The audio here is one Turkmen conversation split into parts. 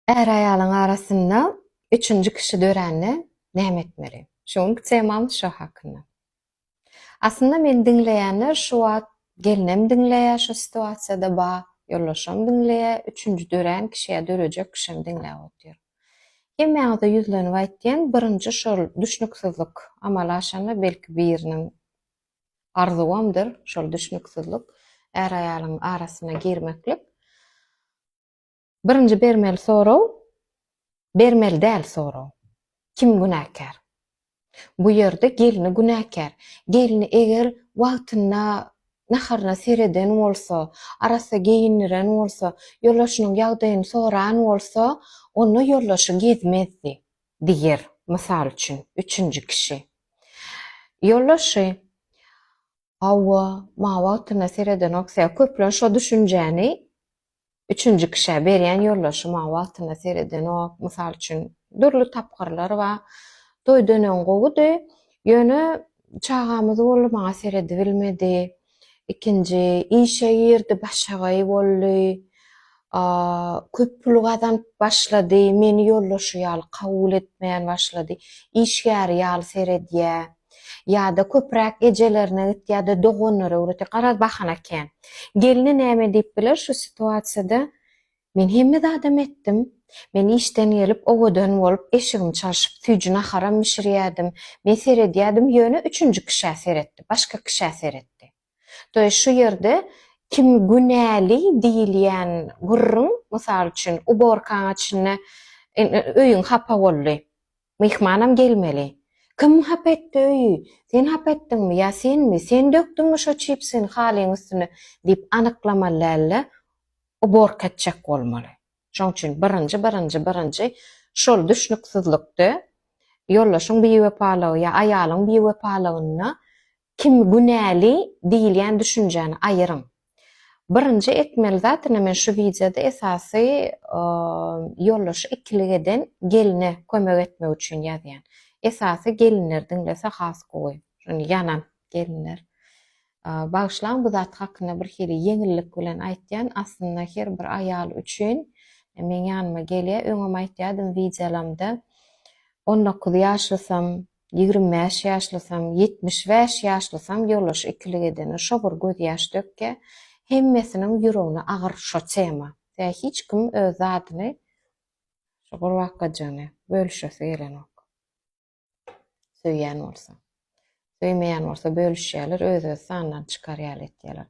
Är aýalyň arasynda üçünji kişi dörenni näme etmeli? Şoň temam şo hakynda. Aslında men diňleýänler şu wagt gelinem diňleýär şu situasiýada ba, ýollaşam diňleýär, üçünji dören kişiýe dörejek kişim diňläp otur. Hemmäňe ýüzlenip aýtdym, birinji şol düşnüksizlik amal aşanda belki biriniň arzuwamdyr, şol düşnüksizlik är aýalyň arasyna girmeklik. Birinji bermeli soraw, bermeli däl soraw. Kim günäkär? Bu ýerde gelini günäkär. Gelini eger wagtyna naharyna sereden bolsa, arasa geyindiren bolsa, ýollaşynyň ýagdaýyny soran bolsa, onu ýollaşy gezmezdi diýer. Mysal üçin, üçünji kişi. Ýollaşy awwa ma wagtyna sereden oksa köplen şo düşünjäni üçünji kişiye berýän ýollaşy ma wagtyna sereden ok, mysal üçin dürli tapgyrlar we toý dönen gowdy, ýöne çagamyz bolup maňa seredi bilmedi. Ikinji işe girdi, başagaý boldy. Köp pul gazanyp başlady, meni ýollaşy ýaly kabul etmeýän başlady. İşgär ýaly seredýär. Ýa-da köpräk ejelerini ýa-da dogonlary urety garaz bahanakän. Gelini näme diýip biler şu situasiýada? Men hemme adam etdim. Men işden gelip owadan bolup eşigimi çalyşyp tüjüne haram mişirýärdim. Men seredýärdim, ýöne üçünji kişi seretdi, başga kişi seretdi. Toý şu ýerde kim günäli diýilýän gurrun, mysal üçin uborkaň içine öýüň hapa boldy. Mihmanam gelmeli. Kim hap etdi öýü? Sen hap etdiňmi ýa senmi? Sen dökdiňmi şo çipsini halyň üstüne diýip anyklamalarla uborkatjak bolmaly. Şoň üçin birinji şol düşnüksizlikde ýollaşyň biwepalagy ýa aýalyň biwepalagyna kim günäli diýilýän düşünjäni aýyryň. Birinji etmeli zatynda men şu videoda esasy ýollaşy ikilik eden geline kömek etmek üçin ýazýan. Esasy gelinler diňlese has gowy. Şonu ýanan gelinler. Bagşlan bu zat hakynda bir hili yeňillik bilen aýtýan, aslında her bir aýal üçin men ýanyma gelýär, öňem aýtýardym videolamda 19 ýaşlysam, 25 ýaşlysam, 75 ýaşlysam ýollaşy ikilik edeni şo bir göz ýaş dökke hemmesiniň ýüregine agyr şo tema. Ýa hiç kim öz zadyny şo bir wagtgaja bölüşesi gelenok. Söýýän bolsa. Söýmeýän bolsa bölüşýärler, öz sandan çykarýar etýärler.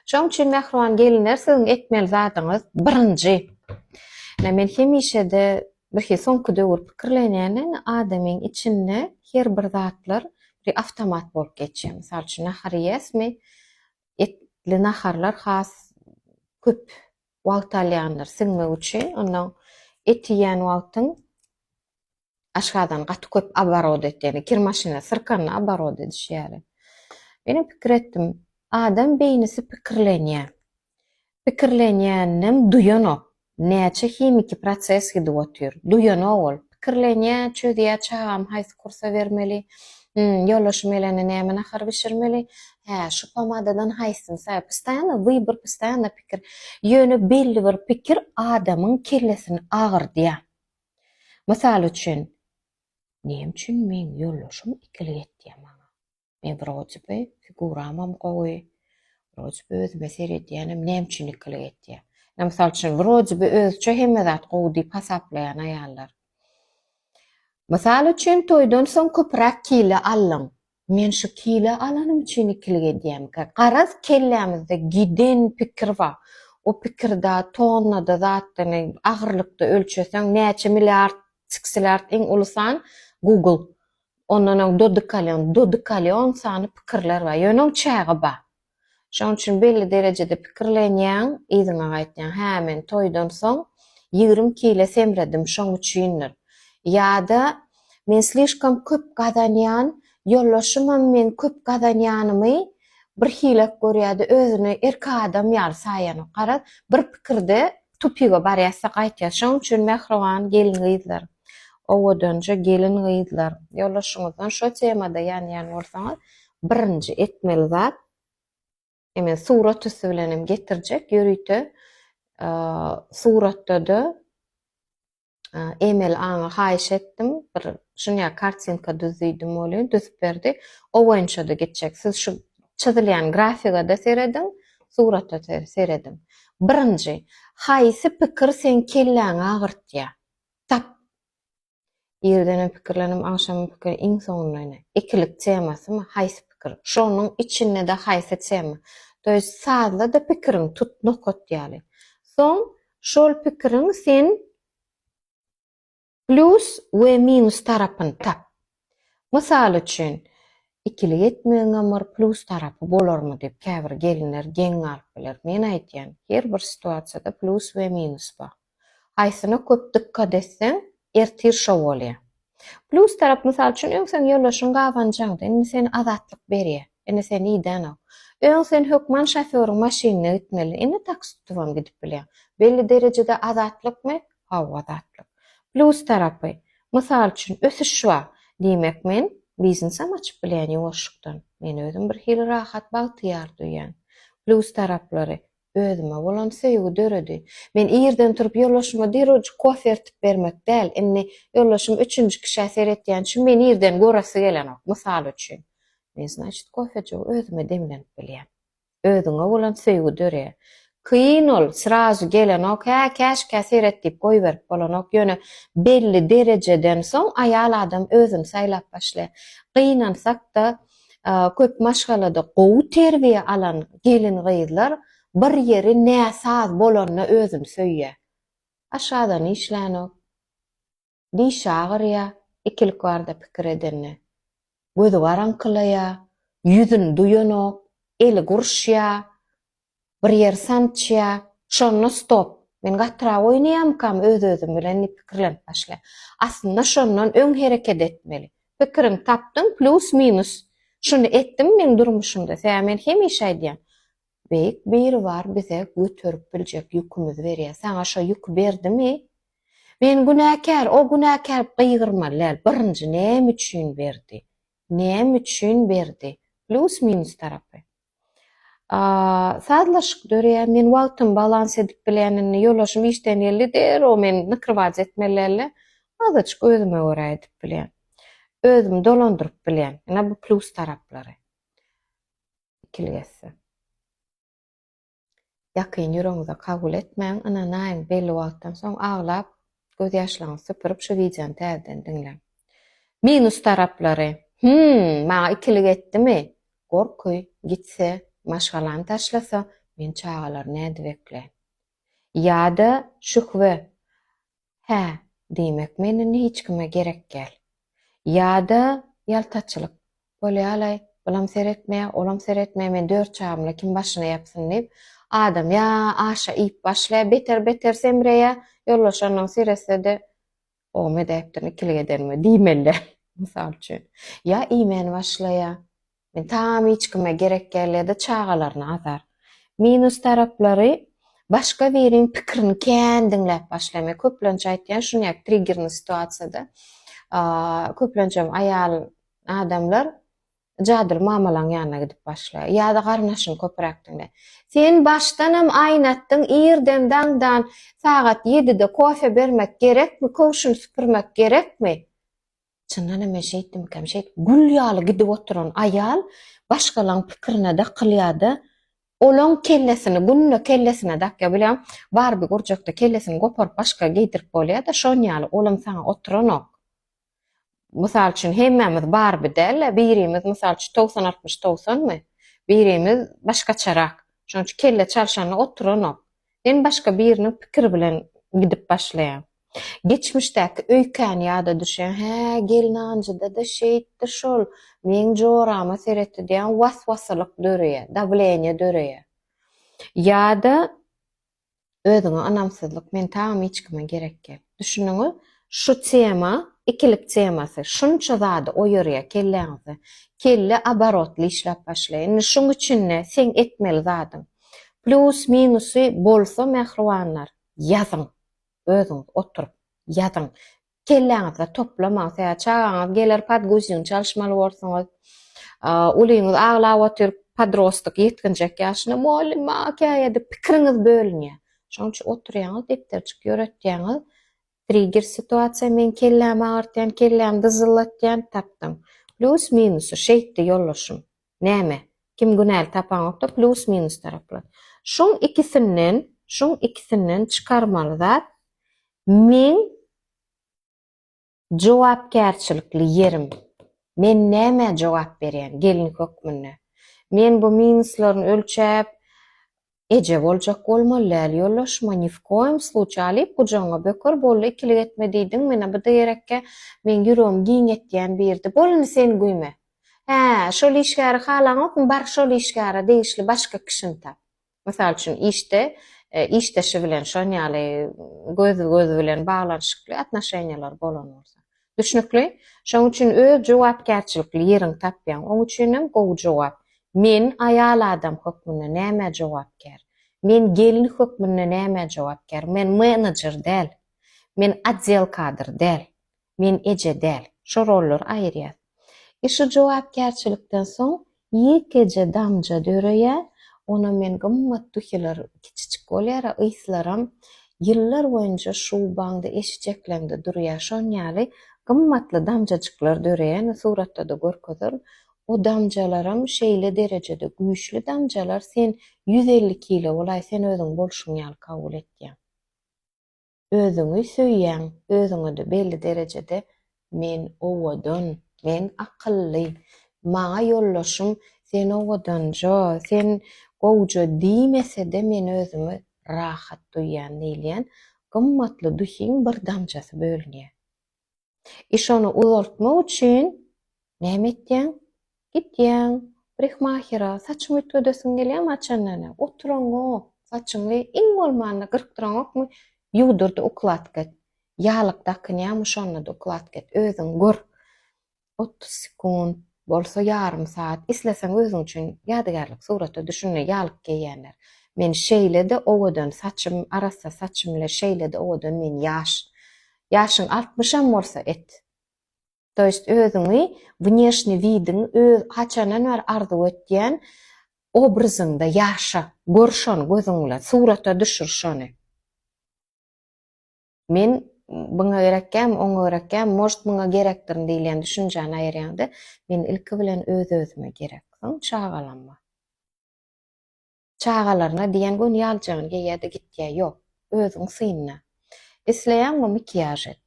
Şoň üçin mähruwan gelinler, siziň etmeli zadyňyz birinji. Men hemişe-de bir soňky döwür pikirlenýän adamyň içinde her bir zatlar bir awtomat bolup geçýär. Mysal üçin nahar ýesmi? Etli naharlar has köp wagt alýanlar siňmek üçin, ondan et ýýän wagtyň aşgadan gaty köp abarod etýär. Kir maşina sırkanyny abarod edişýär. Benim pikir etdim, adam beýnisi pikirlenýär. Pikirlenýänim duýanok. Näçe hemiki proses gidip otur. Duýanok ol. Pikirlenýär, çödýär, çagam haýsy kursa bermeli, ýollaşy meleni näme nahar bişirmeli, şu pomadadan haýsyny säp. Postaýany wybor, postaýany pikir. Ýöne belli bir pikir adamyň kellesini agyrdyýar. Mysal üçin, näme üçin men ýollaşym ikilik etdiýär maňa? Men bir figuramam gowy, bir özüme seredýänim, näme üçin ikilik etdiýär? Mysal üçin bir özçe hemme zat gowy diýip hasaplaýan aýallar. Mysal üçin toýdan soň köpräk kile allyň. Men şu kile alanym üçin ikilik edýärmi? Garaz kellämizde giden pikir bar. O pikirde tonnada zatdyny agyrlykda ölçeseň näçe milliard çıksalar en ulusan Google. Ondan dodikalion sany pikirler bar. Ýöne çägi bar. Şoň üçin belli derejede pikirlenýän, ýygyna aýtýan, men toýdan soň 20 kile semredim şoň üçindir. Ýa-da men slişkam köp gazanýan, ýollaşymam men köp gazanýanymy bir hilek görýärdi, özüni erki adam ýaly saýany garaz bir pikirde tupiga barýarsa gaýtýar. Şoň üçin mähruwan gelin gyzlar, owadanja gelin gyzlar, ýollaşyňyzdan şo temada ýan bolsaňyz birinji etmeli zat hemen suraty bilenem getirjek, ýörüýte suratda da Emel aňa haýyş etdim. Bir şunya kartinka düzüýdim bolýan, düzüp berdi. O boýunça da geçjek. Siz şu çizilýän grafika da seredin, surata seredim. Birinji, haýsy pikir sen kelläňe agyrtýar? Tap. Ýerden pikirlenim, aşam pikir iň soňuna. Ikilik temasymy, haýsy pikir? Şonuň içinde de haýsy tema. Töýs sadla da pikiriň tut nokat ýaly. Soň şol pikiriň sen plus we minus tarapyny tap. Mysal üçin, ikilik etmeýän plus tarapy bolarmy dep käbir gelinler geň alyp biler. Men aýtýan, her bir situasiýada plus we minus bar. Haýsyna köp dikkat etseň, ertir şo bolýar. Plus tarap mysal üçin öň sen ýollaşyň gawanjaňda, indi sen azatlyk berýär. Indi sen ýydan ol. Öň sen hökman şoföriň maşynyna gitmeli. Indi taksi tutubam gidip bilýär. Belli derejede azatlykmy? Hawa azatlyk. Plus tarapy. Mysal üçin ösüş bar. Diýmek men biznesem açyp bilýän ýoşukdan. Men özüm bir hili rahat bagtyýar duýan. Plus taraplary özüme bolan söýgü döredi. Men ýerden turup ýollaşyma diroj kofe ertip bermek däl. Indi ýollaşym 3-nji kişi seretýän üçin men ýerden gorasy gelen ok. Mysal üçin. Men значит kofeçi özüme demlenip bilýän. Özüňe bolan söýgü dörýär. Kıyın ol, srazu gelen ok, käşkä seret dip goýberip bolan ok, ýöne belli derejeden soň aýal adam özüni saýlap başlaýar. Gynansak da köp maşgalada gowy terbiýe alan gelin gyzlar bir ýeri näsaz bolanyna özüni söýýär. Aşadan işlän ok. Diş agyrýar, ikilik barda pikir edenler. Gözi garaňkylaýar, ýüzüni duýan ok, eli gurşýar. Bir yer sançya, şonu stop. Men gatyra oýnaýamkam öz-özüm bilen pikirlenip başlaýar. Aslynda şondan öň hereket etmeli. Pikirim tapdym plus minus. Şunu etdim men durmuşymda. Sen men hemişe aýdýan. Beýik biri bar bize götürüp biljek ýükümüzi berýär. Saňa şo ýük berdimi? Men günäkär, o günäkär gyýgyrma läl. Birinji näme üçin berdi? Näme üçin berdi? Plus minus tarapy. Sadlaşyk dörýär, men wagtym balans edip bilýänini ýollaşym işden ýellidir, o men nykrywaç etmelerle azajyk özüme görä edip bilýän. Özüm dolandyryp bilýän. Ina bu plus taraplary. Ikiligesi. Ýakyn ýüregiňizde kabul etmäň, ana näme belli wagtdan soň aglap, göz ýaşlaryny sypyryp şu widiony täzeden diňläň. Minus taraplary. Maňa ikilik etdimi? Gorkuy, gitse, maşgalan taşlasa, men çağalar näde bekleýän. Ýa-da şühwe. Hä, diýmek meni hiç kime gerek gel. Ýa-da ýaltaçylyk. Bolýarly, bulam seretmeýär, olam seretmeýär, men 4 çağımla kim başyna ýapsyn diýip, adam ýa aşa iýip başlaýar, beter semreýär, ýollaşanyň seresede o medäpden ikilik edermi diýmeli. Mysal üçin. Ýa iýmeni başlaýar. Men tam hiç kime gerek gelýär-de çağalaryny azar. Minus taraplary başga biriň pikirini kän diňläp başlaýar. Köplençe aýtýan şuňa triggerli situasiýada köplençe aýal adamlar jadyr mamalaň ýanyna gidip başlaýar. Ýa-da garnaşyny köpräk diňle. Sen başdanam aýnatdyň, ýerden daňdan sagat 7-de kofe bermek gerekmi, koşun süpürmek gerekmi? Çyndan hem şeýtdim kem gül ýaly gidip oturan aýal başgalaň pikirine de kılýar-da. Olaň kellesini, günne kellesine dakýa bilýän, bar bir gurjakda kellesini goparyp başga geýdirip bolýar-da, şoň ýaly olam saňa oturan ok. Mysal üçin hemmemiz bar bir däl, birimiz mysal üçin 90-60-90my? Birimiz başgaçarak. Şoň üçin kelle çalşanyna oturan ok. Men başga biriniň pikiri bilen gidip başlaýar. Geçmişdäki öýkän ýada düşen, gelin anjyda da şeýtdir şol, men jorama seretdi diýen waswasalyk dörýär, davleniýe dörýär. Ýa-da özüňe anamsyzlyk, men tam hiç kime gerek gel. Düşünüňiz, şu tema, ikilik temasy şunça zady oýarýar kelleňizi. Kelle abarotly işläp başlaýar. Indi şuň üçin sen etmeli zadyň. Plus minusy bolsa mehribanlar, ýazyň. Özüňiz oturup ýazyň. Kelleňizde toplamaň, çağaňyz geler padguzyň çalşmaly bolsaňyz, ulyňyz aglap oturup padrostok ýetginjek ýaşyna mollima käýede pikiriňiz bölünýär. Şoň üçin oturýaňyz, depterçik ýöretýäňiz, Trigger situatsiya men kellem ağırtyan, kellem dızıllatyan tapdım. Plus minusu şeytti yollaşım. Näme? Kim günäl tapan okda plus minus taraplar. Şun ikisinden çıkarmalı zat men jogapkärçilikli yerim. Men näme jogap berýän gelin hökmüne? Men bu minuslaryny ölçäp eje boljak bolmaly ýollaşma ni w koýum случае alyp gujaňa böker bolla ikilik etme diýdiň mene bu diýerekkä men ýüregim giňetýän birdi. Bolny sen güýme. Şol işgäri halanok bar şol işgäri değişli başga kişini tap. Mysal üçin işdeşi bilen şon ýaly gözi bilen baglanyşykly atnaşenýalar bolan bolsa. Düşnükli? Şoň üçin öz jogapkärçilikli ýeriň tapýan. Oň üçinem gowy jogap. Men aýal adam hökmüne näme jogapkär? Men gelin hökmüne näme jogapkär? Men manager däl. Men atdel kadr däl. Men eje däl. Şo rollar aýrýar. Şu jogapkärçilikden soň ýekeje damja döreýär. Ona men gymmat duhylar kiçik bolýar, ýyslaram ýyllar boýunça şu baňda eşitjekleňde durýar. Şon ýaly gymmatly damjajyklar döreýär, suratda da görkezir. O damjalaram şeýle derejede güýçli damjalar, sen 150 kilo bolay, sen özüň bolşuň ýaly kabul etýän. Özüňi söýýän, özüňe de belli derejede men owadan, men akylly, maňa ýollaşym sen owadanja, sen gowja diýmese-de men özümi rahat duýýan diýilýän gymmatly duhyň bir damjasy bölünýär. Şonu uzaltmak üçin näme etýän? Gitýän brehmahira, saçymy ütgedesiň gelýär açanana. Oturaňa, saçyňy iň bolmanda gyrkdyraňokmy ýugdurdy uklatket. Ýalyk dakynýam şonda uklatket. Özüň gör. 30 sekund bolsa ýarym saat isleseň özüň üçin ýadygarlyk suratda düşünne ýalyk geýýänler. Men şeýle-de owadan saçym arasa saçym bilen şeýle-de owadan men ýaşyň 60 bolsa et. To есть özüňi внешний видиň öz haçanan bar arzu etýän obrazyňda ýaşa, görşön gözüň bilen suratda düşür şonu. Men buňa gerekkäm, oňa gerekkäm, most buňa gerekdir diýilýän düşünjäni aýrýanda, men ilki bilen öz-özüme gereksin, çagalanma. Çagalarına diýen gün ýaljagyny geýýärdi gitýär, ýok, özüň synyna. Isleýänmi makiýaj et.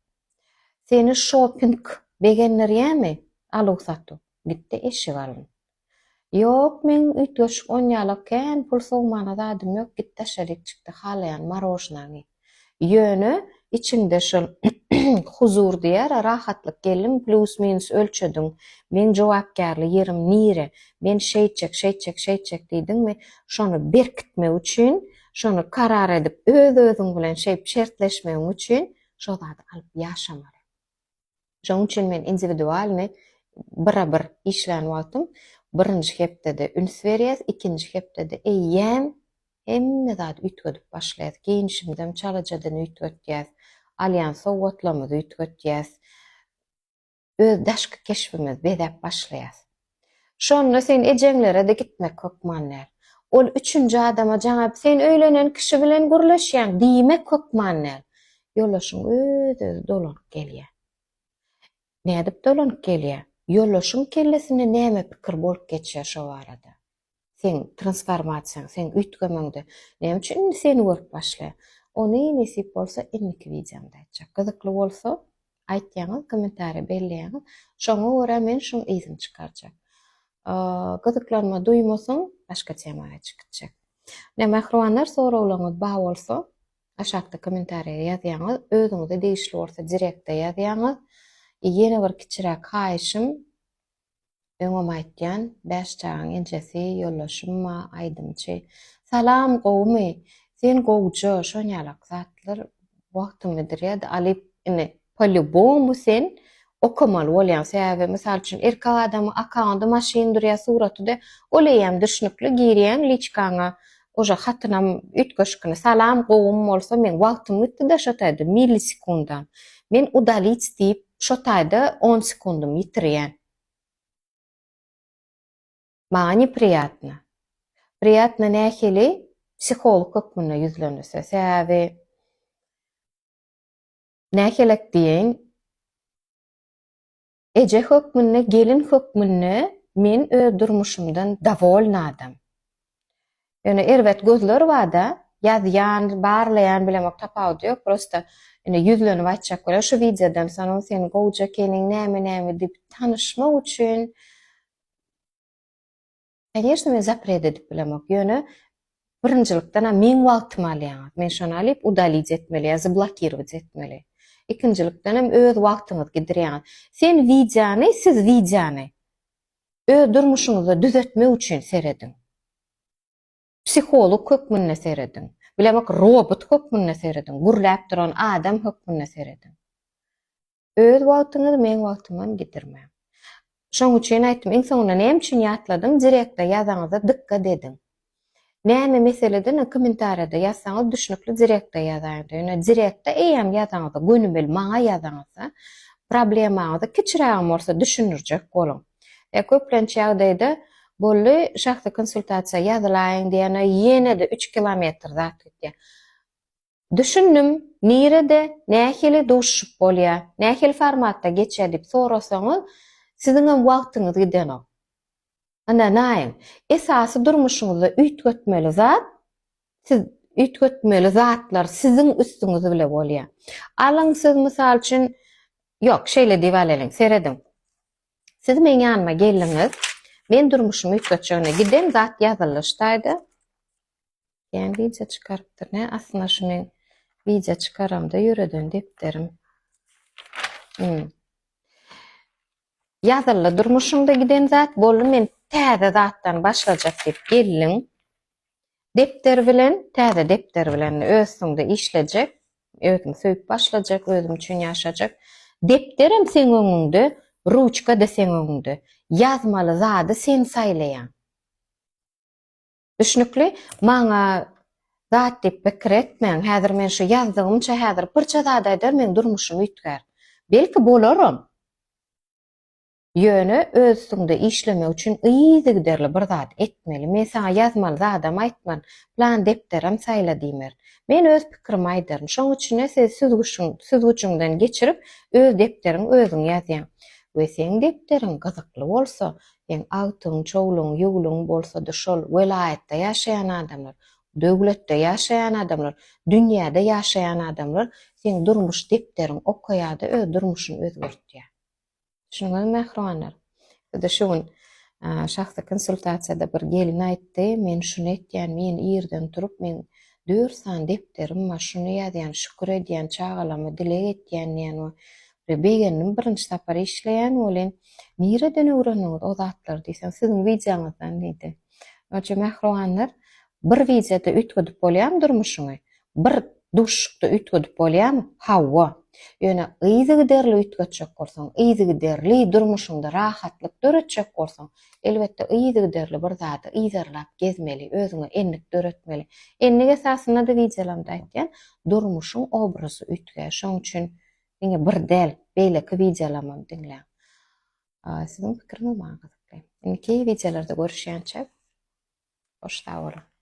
Seni shopping begenlerýärmi? Alyp satdy. Gitdi eşik alyn. Ýok, men ütgeşik oňýalakän, pul sowmana zadym ýok, gitdi aşaryk çykdy, halaýan marojnany. Ýöne içinde şol huzur diýer, rahatlyk gelim plus minus ölçediň. Men jogapkärli ýerim nire? Men şeýçek diýdiňmi? Şonu berkitmek üçin, şonu karar edip öz-özüň bilen şertleşmek üçin şo zady alyp ýaşamaly. Şoň üçin men individualny bir işlän wagtym birinji hepdede üns berýär, ikinji hepdede eýýäm hemme zat ütgedip başlaýar. Giyinişimden çalajadan ütgetýär. Alýan sowgatlamyzy ütgetýär. Öz daşky keşfimiz bedep başlaýar. Şonu sen ejeňlere de gitmek hökmanlar. Ol üçünji adama jaňap sen öýlenen kişi bilen gürleşýän diýmek hökmanlar. Ýollaşyň öz dolanyp gelýär. Nädip dolanyp gelýär? Ýollaşyň kellesine näme pikir bolup geçýär şo arada. Sen transformasiýaň, sen ütgemeňde näme üçin seni görüp başlaýar? Ony nesip bolsa ilki videomda aýtjak. Gyzykly bolsa aýtýaňyz, kommentariýa belleýäňiz. Şoňa görä men şoň izin çykarjak. Gyzyklanma duýmasaň başga temaga çykjak. Näme ähwanlar sorawlaryňyz bar bolsa aşagda kommentariýa ýazýaňyz, özüňizde değişli bolsa direktde ýazýaňyz. Ýene bir kiçirek haýyşym öňem aýtýan 5 çağın encesi ýollaşymma aýdymçy. Salam gowmy. Sen gowja şon ýalak zatlar wagtymy dirýär alyp ine по-любому sen okumaly bolýan sebäbi mysal üçin erkek adamy akanda maşyn durýar suratyda oleýän düşnükli girýän liçkaňa oja hatynam ütgeşkini salam gowum bolsa men wagtym gitdi-de şotaýda millisekundan. Men удалить diýip şotaýda 10 sekundum ýitirýän. Maňa неприятно. Приятно nähili psiholog hökmüne ýüzlense sebäbi näkelek diýen eje hökmünde, gelin hökmünde men öz durmuşymdan dawolnadym. Ýöne erwet gözler wada, ýazýan, barlayan bilemek tapawut ýok. Prosta ine ýüzlenip aýtjak bolar şu videodan soň sen gowja ekeniň näme diýip tanyşmak üçin конечно men zapret edip bilemek. Ýöne birinjilikden men wagtymy alýar. Men şonu alyp udalить etmeli, ýa-da blokirować etmeli. İkincilikden hem öz wagtyňyzy gidirýär. Sen videony, siz videony öz durmuşyňyzda düzeltmek üçin seredin. Psikolog hökmünde seredin. Bilemek robot hökmünde seredin. Gurläp duran adam hökmünde seredin. Öz wagtyňyzy men wagtymdan gidirme. Şoň üçin aýtdym, iň soňunda näme üçin ýatladym? Direktde ýazaňyza dikkat edin. Näme meseleden kommentariýada ýazsaňyz düşnükli direktde ýazaýyn. Ýöne direktde eýem ýazaňyza gönübel maňa ýazaňyza problemaňyzy kiçirägem bolsa düşünürjek boluň. Köplençe ýagdaýda bolly şahsy konsultasiýa ýazylaýyn diýene ýene-de 3 kilometr zat gitdi. Düşündüm, nirede nähili duşup bolýar, nähili formatda geçer diýip sorasaňyz, siziň hem wagtyňyz gidenok. Anda näme? Esasy durmuşyňyzda üýtgetmeli zat, siz üýtgetmeli zatlar siziň üstüňizde bile bolýar. Alaň siz mysal üçin ýok, şeýle diýip alyň, seredim. Siz men ýanyma geldiňiz, men durmuşymy üýtgetjegine gidem, zat ýazylýardy. Yani video çıkarıptır ne? Aslında şunu video çıkaram da yürüdün depterim. Yazılı durmuşumda giden zat bollu men täze zattan başlajak dep gelin. Depter bilen, täze depter bilen özüňde işlejek, özüm söýüp başlajak, özüm üçin ýaşajak. Depterim seň öňüňde, ruçka da seň öňüňde. Yazmaly zady sen saýlaýan. Düşnükli, maňa zat dep pikir etmeň. Häzir men şu ýazdygymça häzir birçe zadaýda men durmuşymy üýtgär. Belki bolarym. Ýöne özüňde işlemek üçin ýygyderli bir zat etmeli. Men saňa ýazmaly zadam aýtman, plan depterim saýla diýmer. Men öz pikirimi aýdarym. Şoň üçin süzgüçüňden geçirip öz depteriň özüň ýazýan. We seň depteriň gyzykly bolsa, ýa awtyň, çoğluň, ýugluň bolsa da şol welayatda ýaşaýan adamlar, döwletde ýaşaýan adamlar, dünýäde ýaşaýan adamlar seň durmuş depteriň okaýada öz durmuşyny özgertýär. Şuňa mähruanlar. Da şuň şahsy konsultasiýada bir gelin aýtdy, men şunu etýän, men ýerden turup men 4 san depterim var, şunu ýazýan, şükür edýän, çağalamy dilek etýän ýa-ni begenim birinji sapar işleýän bolen nireden öwrenýär o zatlar diýsen siziň videoňyzdan diýdi. Oça mähruanlar bir videoda üýtgedip bolýam durmuşyňy, bir duşukda üýtgedip bolýam hawa. Ýöne ýygyderli üýtgetjek bolsaň, ýygyderli durmuşyňda rahatlyk döretjek bolsaň, elbetde ýygyderli bir zady ýyzarlap gezmeli, özüňe enlik döretmeli. Enlik esasynda da videolamda aýtýan, durmuşyň obrazy üýtgär. Şoň üçin diňe bir del beýleki videolamam diňle. Siziň pikiriniz maňa gyzykly. Indi videolarda görüşýänçe hoş sag bolun.